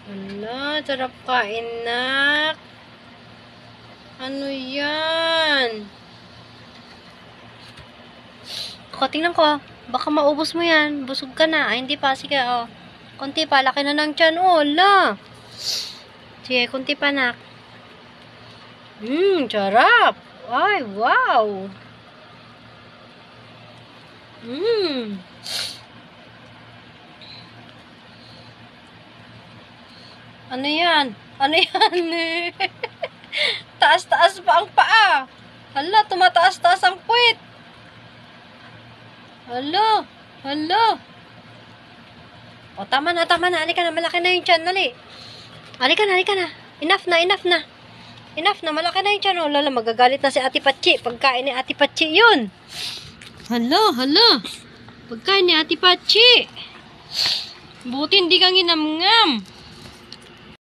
Hala, sarap kain, nak. Ano yan? Tingnan ko. Baka maubos mo yan. Busog ka na. Ay, hindi pa. Sige, oh. Kunti pa. Laki na ng tiyan. Oh, hala. Sige, kunti pa, nak. Sarap. Ay, wow. Ano yan? Ano yan? Taas-taas pa ang paa. Hala, tumataas-taas ang puwit. Hala, hala. O, tama na. Halika na, malaki na yung tiyan. Halika na. Enough na. Enough na, malaki na yung tiyan. O, lala, magagalit na si Ate Patsi. Pagkain ni Ate Patsi yun. Hala. Pagkain ni Ate Patsi. Buti hindi kang ginamngam.